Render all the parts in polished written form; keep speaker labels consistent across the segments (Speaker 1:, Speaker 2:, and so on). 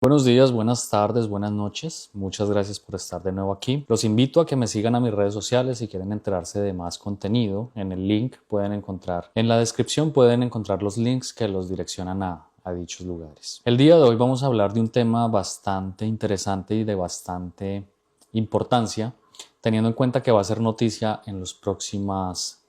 Speaker 1: Buenos días, buenas tardes, buenas noches. Muchas gracias por estar de nuevo aquí. Los invito a que me sigan a mis redes sociales si quieren enterarse de más contenido. En el link pueden encontrar, en la descripción pueden encontrar los links que los direccionan a dichos lugares. El día de hoy vamos a hablar de un tema bastante interesante y de bastante importancia, teniendo en cuenta que va a ser noticia en los próximos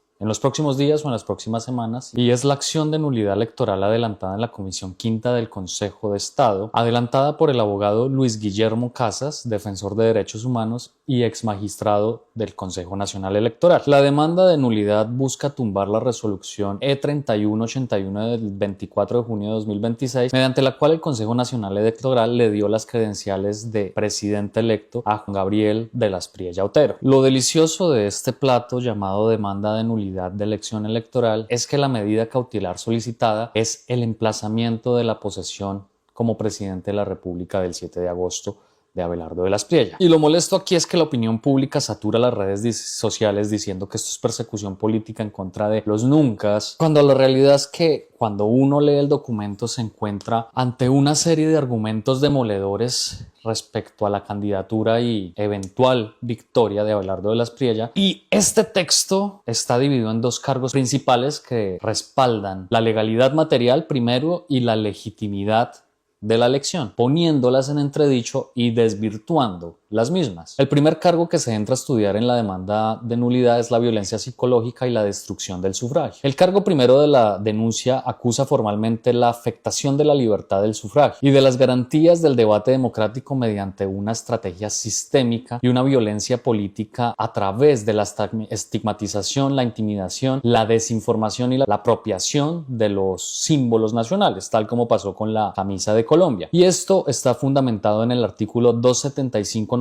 Speaker 1: días o en las próximas semanas, y es la acción de nulidad electoral adelantada en la Comisión Quinta del Consejo de Estado, adelantada por el abogado Luis Guillermo Casas, defensor de derechos humanos y ex magistrado del Consejo Nacional Electoral. La demanda de nulidad busca tumbar la resolución E3181 del 24 de junio de 2026, mediante la cual el Consejo Nacional Electoral le dio las credenciales de presidente electo a Juan Gabriel de las Priella Otero. Lo delicioso de este plato llamado demanda de nulidad de elección electoral es que la medida cautelar solicitada es el emplazamiento de la posesión como presidente de la República del 7 de agosto de Abelardo de las Priella. Y lo molesto aquí es que la opinión pública satura las redes sociales diciendo que esto es persecución política en contra de los nuncas, cuando la realidad es que cuando uno lee el documento se encuentra ante una serie de argumentos demoledores respecto a la candidatura y eventual victoria de Abelardo de las Priella. Y este texto está dividido en dos cargos principales que respaldan la legalidad material primero y la legitimidad de la elección, poniéndolas en entredicho y desvirtuando las mismas. El primer cargo que se entra a estudiar en la demanda de nulidad es la violencia psicológica y la destrucción del sufragio. El cargo primero de la denuncia acusa formalmente la afectación de la libertad del sufragio y de las garantías del debate democrático mediante una estrategia sistémica y una violencia política a través de la estigmatización, la intimidación, la desinformación y la apropiación de los símbolos nacionales, tal como pasó con la camisa de Colombia. Y esto está fundamentado en el artículo 275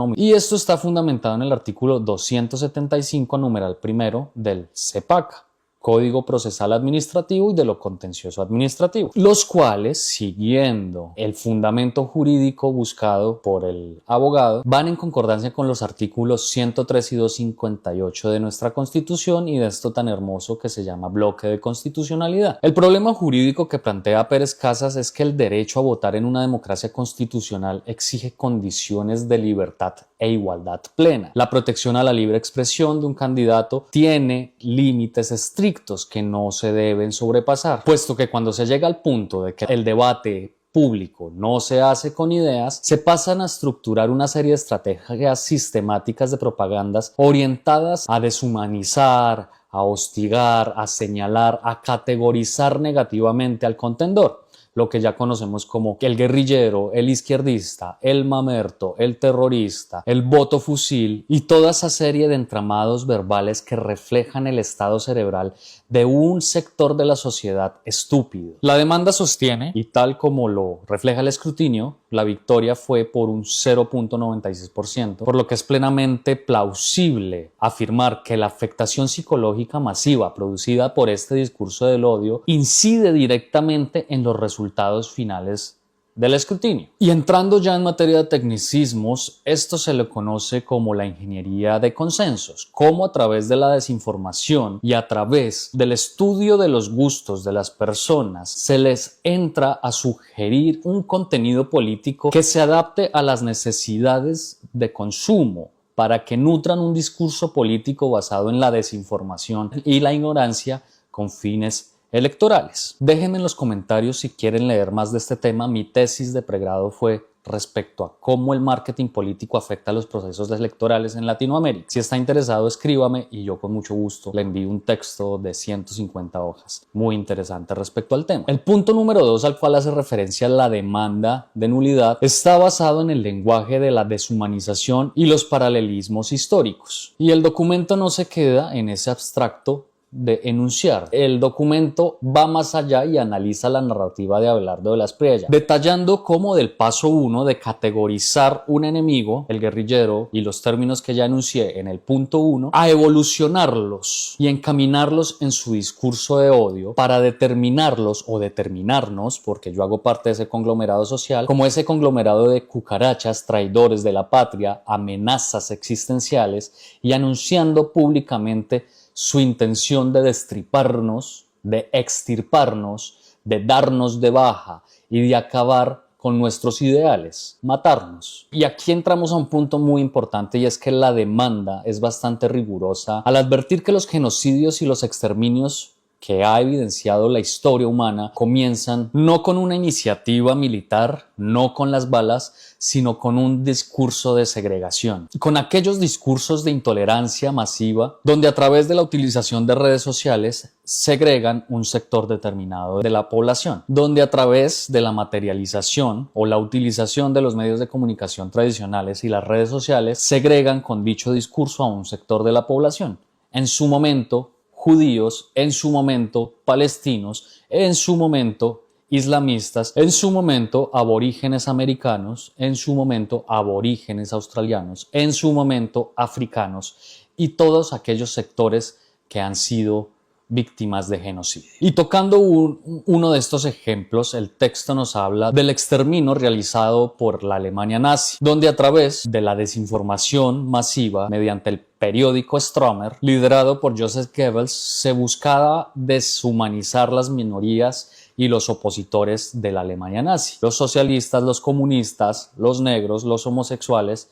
Speaker 1: 275 numeral primero del CEPAC, Código Procesal Administrativo y de lo Contencioso Administrativo, los cuales, siguiendo el fundamento jurídico buscado por el abogado, van en concordancia con los artículos 103 y 258 de nuestra Constitución y de esto tan hermoso que se llama bloque de constitucionalidad. El problema jurídico que plantea Pérez Casas es que el derecho a votar en una democracia constitucional exige condiciones de libertad e igualdad plena. La protección a la libre expresión de un candidato tiene límites estrictos que no se deben sobrepasar, puesto que cuando se llega al punto de que el debate público no se hace con ideas, se pasan a estructurar una serie de estrategias sistemáticas de propagandas orientadas a deshumanizar, a hostigar, a señalar, a categorizar negativamente al contendor, lo que ya conocemos como el guerrillero, el izquierdista, el mamerto, el terrorista, el voto fusil y toda esa serie de entramados verbales que reflejan el estado cerebral de un sector de la sociedad estúpido. La demanda sostiene, y tal como lo refleja el escrutinio, la victoria fue por un 0.96%, por lo que es plenamente plausible afirmar que la afectación psicológica masiva producida por este discurso del odio incide directamente en los resultados finales del escrutinio. Y entrando ya en materia de tecnicismos, esto se le conoce como la ingeniería de consensos, cómo a través de la desinformación y a través del estudio de los gustos de las personas se les entra a sugerir un contenido político que se adapte a las necesidades de consumo para que nutran un discurso político basado en la desinformación y la ignorancia con fines electorales. Déjenme en los comentarios si quieren leer más de este tema. Mi tesis de pregrado fue respecto a cómo el marketing político afecta a los procesos electorales en Latinoamérica. Si está interesado, escríbame y yo con mucho gusto le envío un texto de 150 hojas muy interesante respecto al tema. El punto número 2 al cual hace referencia la demanda de nulidad está basado en el lenguaje de la deshumanización y los paralelismos históricos. Y el documento no se queda en ese abstracto de enunciar. El documento va más allá y analiza la narrativa de Abelardo de las Priella, detallando cómo del paso 1 de categorizar un enemigo, el guerrillero, y los términos que ya enuncié en el punto 1, a evolucionarlos y encaminarlos en su discurso de odio para determinarlos o determinarnos, porque yo hago parte de ese conglomerado social, como ese conglomerado de cucarachas, traidores de la patria, amenazas existenciales, y anunciando públicamente su intención de destriparnos, de extirparnos, de darnos de baja y de acabar con nuestros ideales, matarnos. Y aquí entramos a un punto muy importante, y es que la demanda es bastante rigurosa al advertir que los genocidios y los exterminios que ha evidenciado la historia humana comienzan no con una iniciativa militar, no con las balas, sino con un discurso de segregación, con aquellos discursos de intolerancia masiva donde a través de la utilización de redes sociales segregan un sector determinado de la población, donde a través de la materialización o la utilización de los medios de comunicación tradicionales y las redes sociales segregan con dicho discurso a un sector de la población. En su momento judíos, en su momento palestinos, en su momento islamistas, en su momento aborígenes americanos, en su momento aborígenes australianos, en su momento africanos y todos aquellos sectores que han sido víctimas de genocidio. Y tocando uno de estos ejemplos, el texto nos habla del exterminio realizado por la Alemania nazi, donde a través de la desinformación masiva mediante el periódico Stromer, liderado por Joseph Goebbels, se buscaba deshumanizar las minorías y los opositores de la Alemania nazi, los socialistas, los comunistas, los negros, los homosexuales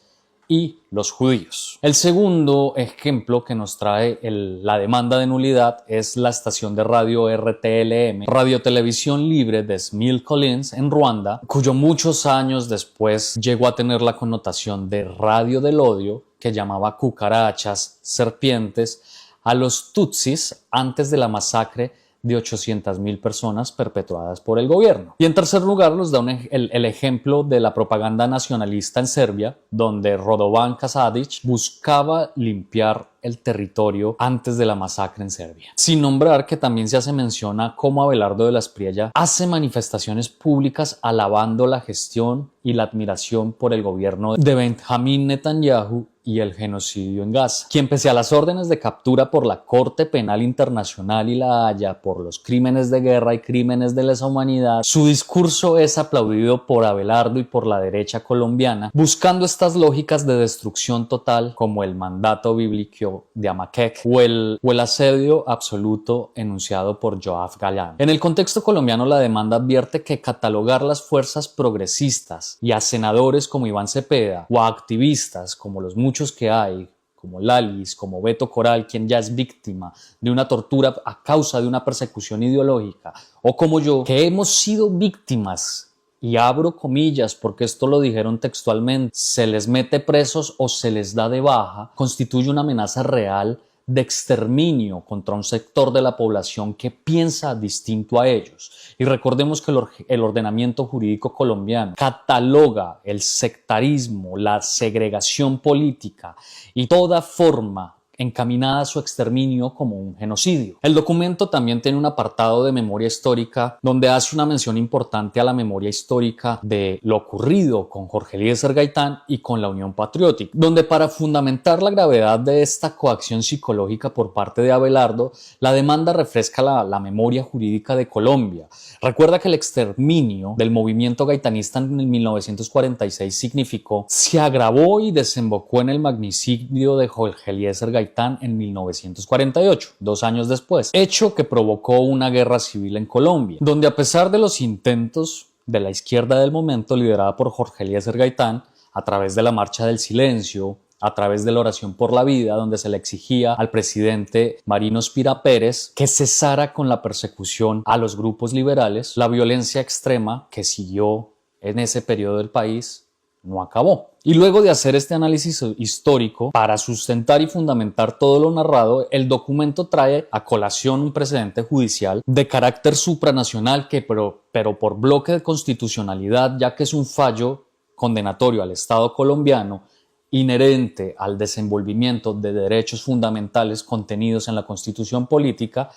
Speaker 1: y los judíos. El segundo ejemplo que nos trae la demanda de nulidad es la estación de radio RTLM, Radiotelevisión Libre de Smil Collins en Ruanda, cuyo muchos años después llegó a tener la connotación de radio del odio, que llamaba cucarachas, serpientes, a los tutsis antes de la masacre de 800.000 personas perpetuadas por el gobierno. Y en tercer lugar nos da el ejemplo de la propaganda nacionalista en Serbia, donde Radovan Karadzic buscaba limpiar el territorio antes de la masacre en Serbia. Sin nombrar que también se hace mención a cómo Abelardo de la Espriella hace manifestaciones públicas alabando la gestión y la admiración por el gobierno de Benjamín Netanyahu y el genocidio en Gaza, quien pese a las órdenes de captura por la Corte Penal Internacional y la Haya por los crímenes de guerra y crímenes de lesa humanidad, su discurso es aplaudido por Abelardo y por la derecha colombiana, buscando estas lógicas de destrucción total como el mandato bíblico de Amaquec o el asedio absoluto enunciado por Joab Galán. En el contexto colombiano, la demanda advierte que catalogar las fuerzas progresistas y a senadores como Iván Cepeda o a activistas como los muchos que hay, como Lalis, como Beto Coral, quien ya es víctima de una tortura a causa de una persecución ideológica, o como yo, que hemos sido víctimas, y abro comillas porque esto lo dijeron textualmente, se les mete presos o se les da de baja, constituye una amenaza real de exterminio contra un sector de la población que piensa distinto a ellos. Y recordemos que el ordenamiento jurídico colombiano cataloga el sectarismo, la segregación política y toda forma encaminada a su exterminio como un genocidio. El documento también tiene un apartado de memoria histórica donde hace una mención importante a la memoria histórica de lo ocurrido con Jorge Eliezer Gaitán y con la Unión Patriótica, donde para fundamentar la gravedad de esta coacción psicológica por parte de Abelardo, la demanda refresca la memoria jurídica de Colombia. Recuerda que el exterminio del movimiento gaitanista en 1946 se agravó y desembocó en el magnicidio de Jorge Eliezer Gaitán en 1948, 2 años después, hecho que provocó una guerra civil en Colombia, donde a pesar de los intentos de la izquierda del momento, liderada por Jorge Eliezer Gaitán, a través de la Marcha del Silencio, a través de la oración por la vida, donde se le exigía al presidente Marino Spira Pérez que cesara con la persecución a los grupos liberales, la violencia extrema que siguió en ese periodo del país no acabó. Y luego de hacer este análisis histórico para sustentar y fundamentar todo lo narrado, el documento trae a colación un precedente judicial de carácter supranacional que pero por bloque de constitucionalidad, ya que es un fallo condenatorio al Estado colombiano inherente al desenvolvimiento de derechos fundamentales contenidos en la Constitución política,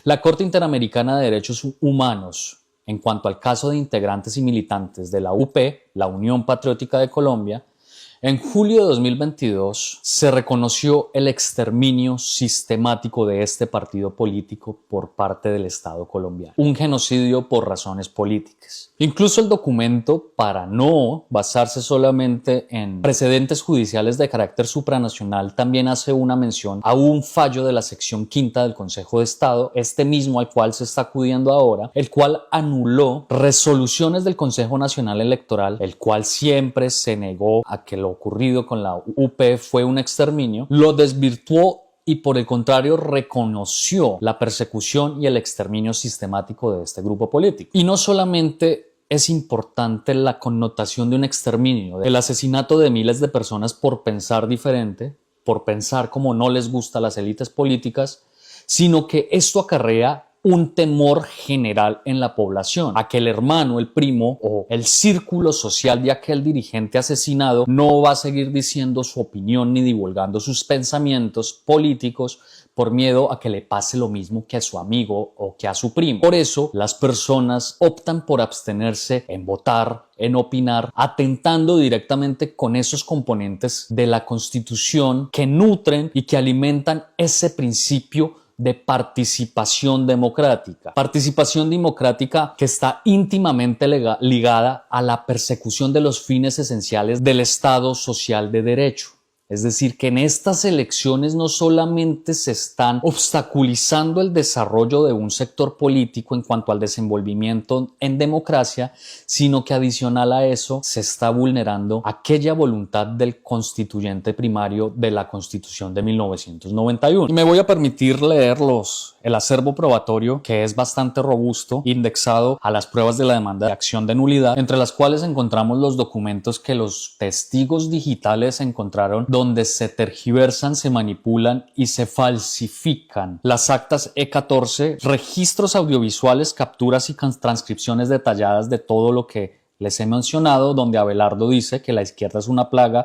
Speaker 1: la Corte Interamericana de Derechos Humanos, en cuanto al caso de integrantes y militantes de la UP, la Unión Patriótica de Colombia, En julio de 2022 se reconoció el exterminio sistemático de este partido político por parte del Estado colombiano, un genocidio por razones políticas. Incluso el documento, para no basarse solamente en precedentes judiciales de carácter supranacional, también hace una mención a un fallo de la sección quinta del Consejo de Estado, este mismo al cual se está acudiendo ahora, el cual anuló resoluciones del Consejo Nacional Electoral, el cual siempre se negó a que lo ocurrido con la UP fue un exterminio, lo desvirtuó y por el contrario reconoció la persecución y el exterminio sistemático de este grupo político. Y no solamente es importante la connotación de un exterminio, el asesinato de miles de personas por pensar diferente, por pensar como no les gusta a las élites políticas, sino que esto acarrea un temor general en la población, a que el hermano, el primo o el círculo social de aquel dirigente asesinado no va a seguir diciendo su opinión ni divulgando sus pensamientos políticos por miedo a que le pase lo mismo que a su amigo o que a su primo. Por eso, las personas optan por abstenerse en votar, en opinar, atentando directamente con esos componentes de la Constitución que nutren y que alimentan ese principio de participación democrática. Participación democrática que está íntimamente ligada a la persecución de los fines esenciales del Estado social de derecho. Es decir, que en estas elecciones no solamente se están obstaculizando el desarrollo de un sector político en cuanto al desenvolvimiento en democracia, sino que adicional a eso se está vulnerando aquella voluntad del constituyente primario de la Constitución de 1991. Y me voy a permitir leer el acervo probatorio, que es bastante robusto, indexado a las pruebas de la demanda de acción de nulidad, entre las cuales encontramos los documentos que los testigos digitales encontraron donde se tergiversan, se manipulan y se falsifican las actas E14, registros audiovisuales, capturas y transcripciones detalladas de todo lo que les he mencionado, donde Abelardo dice que la izquierda es una plaga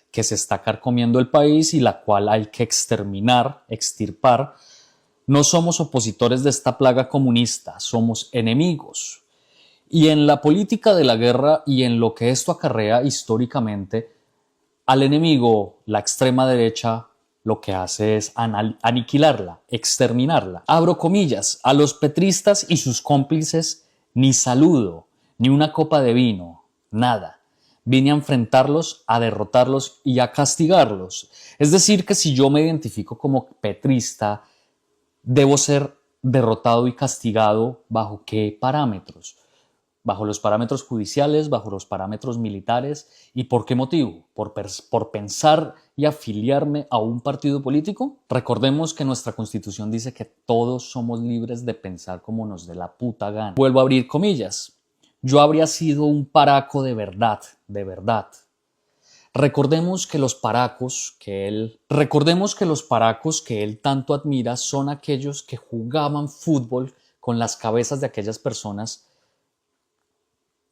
Speaker 1: que se está carcomiendo el país y la cual hay que exterminar, extirpar. No somos opositores de esta plaga comunista, somos enemigos. Y en la política de la guerra y en lo que esto acarrea históricamente, al enemigo, la extrema derecha, lo que hace es aniquilarla, exterminarla. Abro comillas, a los petristas y sus cómplices ni saludo, ni una copa de vino, nada. Vine a enfrentarlos, a derrotarlos y a castigarlos. Es decir, que si yo me identifico como petrista, debo ser derrotado y castigado ¿bajo qué parámetros? Bajo los parámetros judiciales, bajo los parámetros militares. ¿Y por qué motivo? ¿Por pensar y afiliarme a un partido político? Recordemos que nuestra Constitución dice que todos somos libres de pensar como nos dé la puta gana. Vuelvo a abrir comillas. Yo habría sido un paraco de verdad, de verdad. Recordemos que los paracos que él tanto admira son aquellos que jugaban fútbol con las cabezas de aquellas personas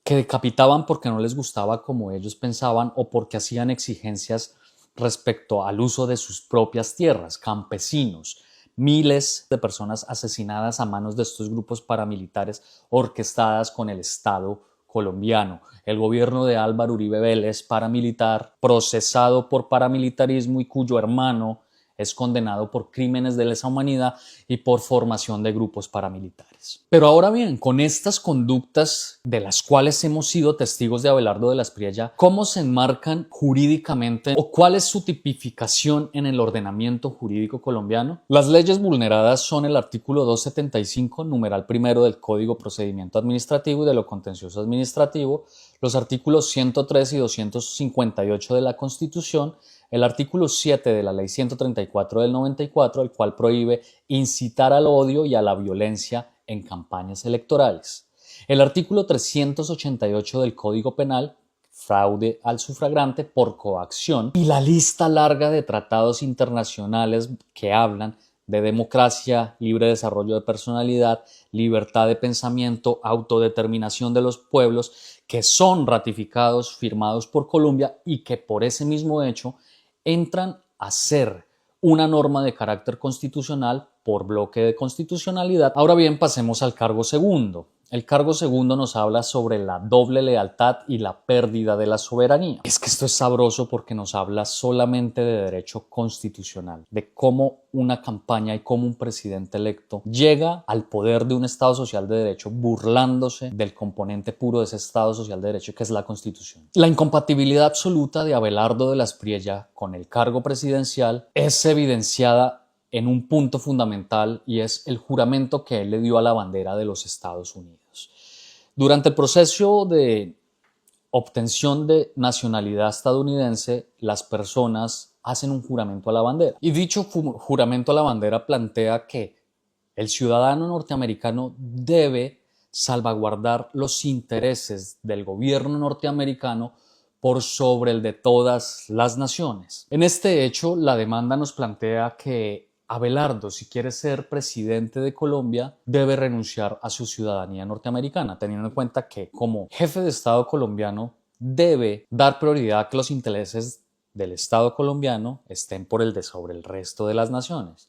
Speaker 1: que decapitaban porque no les gustaba como ellos pensaban o porque hacían exigencias respecto al uso de sus propias tierras, campesinos, miles de personas asesinadas a manos de estos grupos paramilitares orquestadas con el Estado colombiano. El gobierno de Álvaro Uribe Vélez, paramilitar, procesado por paramilitarismo y cuyo hermano es condenado por crímenes de lesa humanidad y por formación de grupos paramilitares. Pero ahora bien, con estas conductas de las cuales hemos sido testigos de Abelardo de la Espriella, ¿cómo se enmarcan jurídicamente o cuál es su tipificación en el ordenamiento jurídico colombiano? Las leyes vulneradas son el artículo 275, numeral primero del Código Procedimiento Administrativo y de lo Contencioso Administrativo, los artículos 103 y 258 de la Constitución, el artículo 7 de la Ley 134 del 94, el cual prohíbe incitar al odio y a la violencia en campañas electorales. El artículo 388 del Código Penal, fraude al sufragante por coacción, y la lista larga de tratados internacionales que hablan de democracia, libre desarrollo de personalidad, libertad de pensamiento, autodeterminación de los pueblos, que son ratificados, firmados por Colombia y que por ese mismo hecho entran a ser una norma de carácter constitucional por bloque de constitucionalidad. Ahora bien, pasemos al cargo segundo. El cargo segundo nos habla sobre la doble lealtad y la pérdida de la soberanía. Es que esto es sabroso porque nos habla solamente de derecho constitucional, de cómo una campaña y cómo un presidente electo llega al poder de un Estado social de derecho burlándose del componente puro de ese Estado social de derecho que es la Constitución. La incompatibilidad absoluta de Abelardo de la Espriella con el cargo presidencial es evidenciada en un punto fundamental y es el juramento que él le dio a la bandera de los Estados Unidos. Durante el proceso de obtención de nacionalidad estadounidense, las personas hacen un juramento a la bandera. Y dicho juramento a la bandera plantea que el ciudadano norteamericano debe salvaguardar los intereses del gobierno norteamericano por sobre el de todas las naciones. En este hecho, la demanda nos plantea que Abelardo, si quiere ser presidente de Colombia, debe renunciar a su ciudadanía norteamericana, teniendo en cuenta que como jefe de Estado colombiano debe dar prioridad a que los intereses del Estado colombiano estén por el de sobre el resto de las naciones.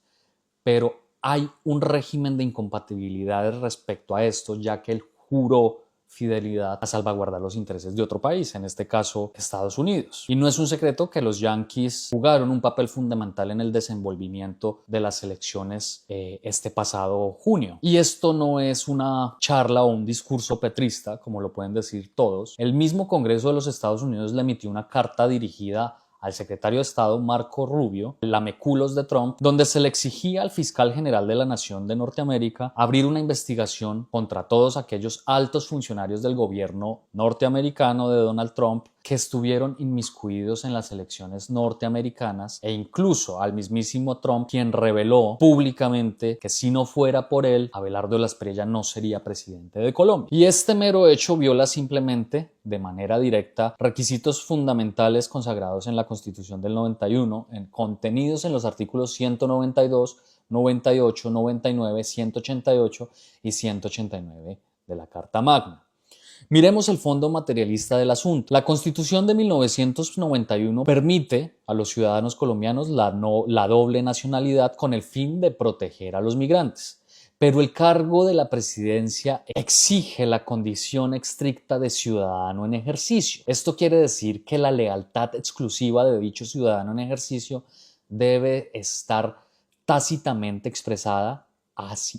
Speaker 1: Pero hay un régimen de incompatibilidades respecto a esto, ya que él juró fidelidad a salvaguardar los intereses de otro país, en este caso Estados Unidos. Y no es un secreto que los Yankees jugaron un papel fundamental en el desenvolvimiento de las elecciones este pasado junio. Y esto no es una charla o un discurso petrista, como lo pueden decir todos. El mismo Congreso de los Estados Unidos le emitió una carta dirigida al secretario de Estado Marco Rubio, lameculos de Trump, donde se le exigía al fiscal general de la Nación de Norteamérica abrir una investigación contra todos aquellos altos funcionarios del gobierno norteamericano de Donald Trump que estuvieron inmiscuidos en las elecciones norteamericanas e incluso al mismísimo Trump, quien reveló públicamente que si no fuera por él, Abelardo de la Espriella no sería presidente de Colombia. Y este mero hecho viola simplemente, de manera directa, requisitos fundamentales consagrados en la Constitución del 91, contenidos en los artículos 192, 98, 99, 188 y 189 de la Carta Magna. Miremos el fondo materialista del asunto. La Constitución de 1991 permite a los ciudadanos colombianos la doble nacionalidad con el fin de proteger a los migrantes. Pero el cargo de la presidencia exige la condición estricta de ciudadano en ejercicio. Esto quiere decir que la lealtad exclusiva de dicho ciudadano en ejercicio debe estar tácitamente expresada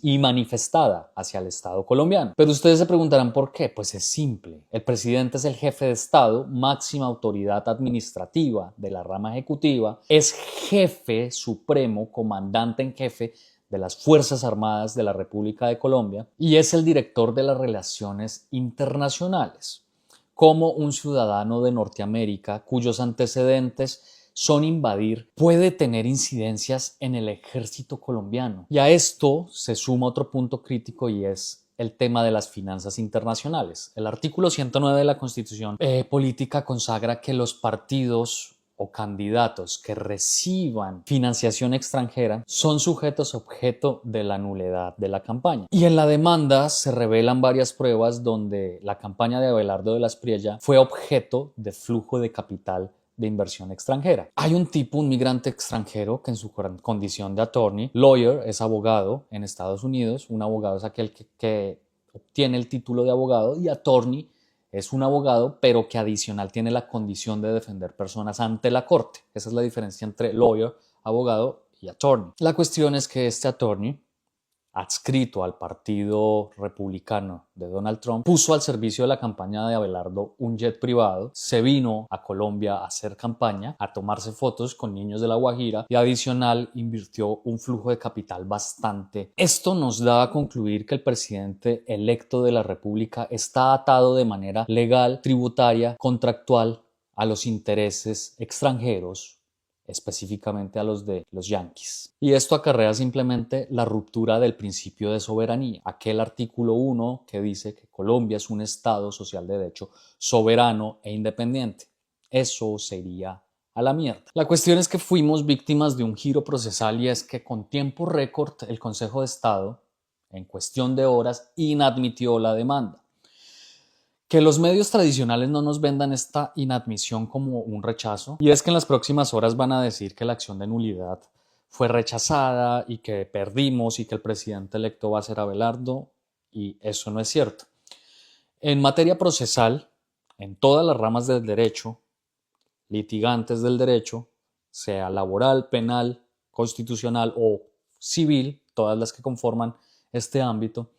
Speaker 1: y manifestada hacia el Estado colombiano. Pero ustedes se preguntarán por qué. Pues es simple. El presidente es el jefe de Estado, máxima autoridad administrativa de la rama ejecutiva, es jefe supremo, comandante en jefe de las Fuerzas Armadas de la República de Colombia y es el director de las relaciones internacionales. Como un ciudadano de Norteamérica cuyos antecedentes son invadir, puede tener incidencias en el ejército colombiano. Y a esto se suma otro punto crítico y es el tema de las finanzas internacionales. El artículo 109 de la Constitución política consagra que los partidos o candidatos que reciban financiación extranjera son sujetos objeto de la nulidad de la campaña. Y en la demanda se revelan varias pruebas donde la campaña de Abelardo de la Espriella fue objeto de flujo de capital de inversión extranjera. Hay un tipo, un migrante extranjero que en su condición de attorney, lawyer, es abogado en Estados Unidos. Un abogado es aquel que obtiene el título de abogado y attorney es un abogado, pero que adicional tiene la condición de defender personas ante la corte. Esa es la diferencia entre lawyer, abogado y attorney. La cuestión es que este attorney, adscrito al Partido Republicano de Donald Trump, puso al servicio de la campaña de Abelardo un jet privado, se vino a Colombia a hacer campaña, a tomarse fotos con niños de La Guajira y adicional invirtió un flujo de capital bastante. Esto nos da a concluir que el presidente electo de la República está atado de manera legal, tributaria, contractual a los intereses extranjeros, específicamente a los de los Yankees. Y esto acarrea simplemente la ruptura del principio de soberanía, aquel artículo 1 que dice que Colombia es un Estado social de derecho soberano e independiente. Eso sería a la mierda. La cuestión es que fuimos víctimas de un giro procesal y es que con tiempo récord el Consejo de Estado, en cuestión de horas, inadmitió la demanda. Que los medios tradicionales no nos vendan esta inadmisión como un rechazo, y es que en las próximas horas van a decir que la acción de nulidad fue rechazada y que perdimos y que el presidente electo va a ser Abelardo, y eso no es cierto. En materia procesal, en todas las ramas del derecho, litigantes del derecho, sea laboral, penal, constitucional o civil, todas las que conforman este ámbito,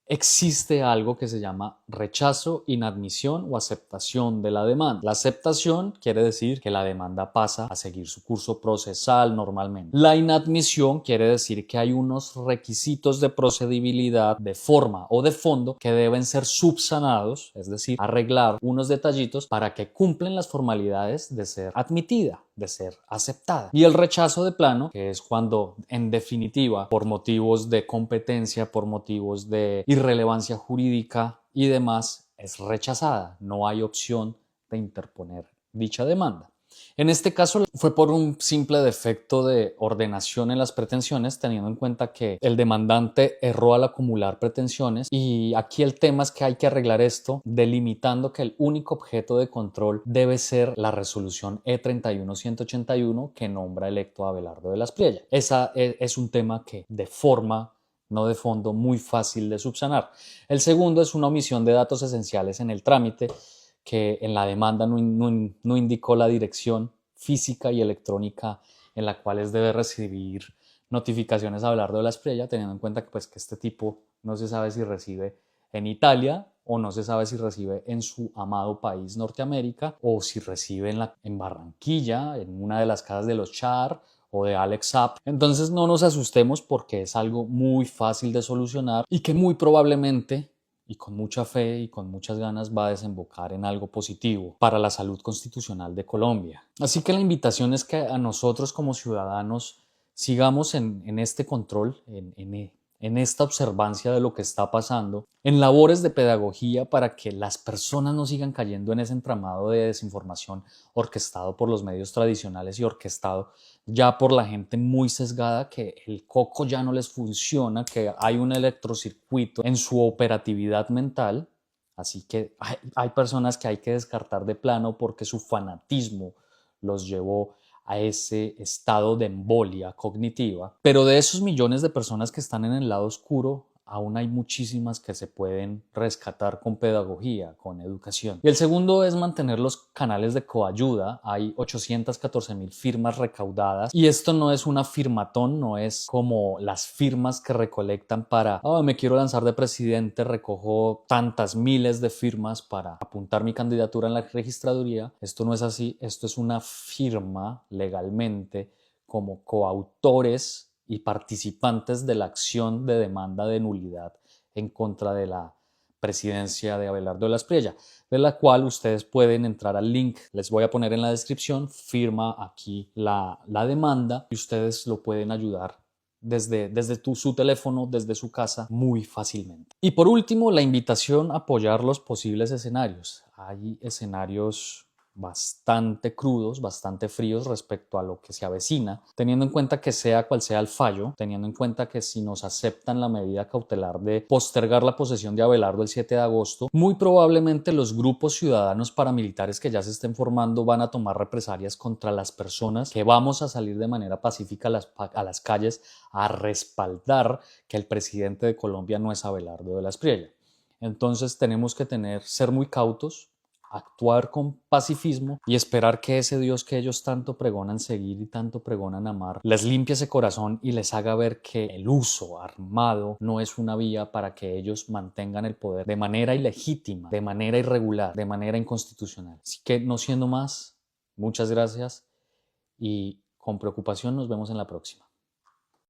Speaker 1: existe algo que se llama rechazo, inadmisión o aceptación de la demanda. La aceptación quiere decir que la demanda pasa a seguir su curso procesal normalmente. La inadmisión quiere decir que hay unos requisitos de procedibilidad, de forma o de fondo que deben ser subsanados, es decir, arreglar unos detallitos para que cumplen las formalidades de ser admitida, de ser aceptada. Y el rechazo de plano, que es cuando en definitiva, por motivos de competencia, por motivos de irrelevancia jurídica y demás, es rechazada. No hay opción de interponer dicha demanda. En este caso fue por un simple defecto de ordenación en las pretensiones, teniendo en cuenta que el demandante erró al acumular pretensiones, y aquí el tema es que hay que arreglar esto delimitando que el único objeto de control debe ser la resolución E31181 que nombra electo a Abelardo de las Priella. Esa es un tema que de forma, no de fondo, muy fácil de subsanar. El segundo es una omisión de datos esenciales en el trámite, que en la demanda no indicó la dirección física y electrónica en la cual debe recibir notificaciones a Abelardo de las Priella, teniendo en cuenta que, pues, que este tipo no se sabe si recibe en Italia o no se sabe si recibe en su amado país Norteamérica o si recibe en Barranquilla, en una de las casas de los Char o de Alex Zapp. Entonces no nos asustemos porque es algo muy fácil de solucionar y que muy probablemente y con mucha fe y con muchas ganas va a desembocar en algo positivo para la salud constitucional de Colombia. Así que la invitación es que a nosotros como ciudadanos sigamos en este control, en esta observancia de lo que está pasando, en labores de pedagogía para que las personas no sigan cayendo en ese entramado de desinformación orquestado por los medios tradicionales y orquestado ya por la gente muy sesgada, que el coco ya no les funciona, que hay un electrocircuito en su operatividad mental. Así que hay personas que hay que descartar de plano porque su fanatismo los llevó a ese estado de embolia cognitiva. Pero de esos millones de personas que están en el lado oscuro, aún hay muchísimas que se pueden rescatar con pedagogía, con educación. Y el segundo es mantener los canales de coayuda. Hay 814,000 firmas recaudadas y esto no es una firmatón, no es como las firmas que recolectan para me quiero lanzar de presidente, recojo tantas miles de firmas para apuntar mi candidatura en la registraduría. Esto no es así, esto es una firma legalmente como coautores y participantes de la acción de demanda de nulidad en contra de la presidencia de Abelardo de las Priella, de la cual ustedes pueden entrar al link, les voy a poner en la descripción, firma aquí la demanda y ustedes lo pueden ayudar desde su teléfono, desde su casa, muy fácilmente. Y por último, la invitación a apoyar los posibles escenarios. Hay escenarios bastante crudos, bastante fríos respecto a lo que se avecina, teniendo en cuenta que sea cual sea el fallo, teniendo en cuenta que si nos aceptan la medida cautelar de postergar la posesión de Abelardo el 7 de agosto, muy probablemente los grupos ciudadanos paramilitares que ya se estén formando van a tomar represalias contra las personas que vamos a salir de manera pacífica a las calles a respaldar que el presidente de Colombia no es Abelardo de las Priella. Entonces tenemos que ser muy cautos, actuar con pacifismo y esperar que ese Dios que ellos tanto pregonan seguir y tanto pregonan amar les limpie ese corazón y les haga ver que el uso armado no es una vía para que ellos mantengan el poder de manera ilegítima, de manera irregular, de manera inconstitucional. Así que no siendo más, muchas gracias y con preocupación nos vemos en la próxima.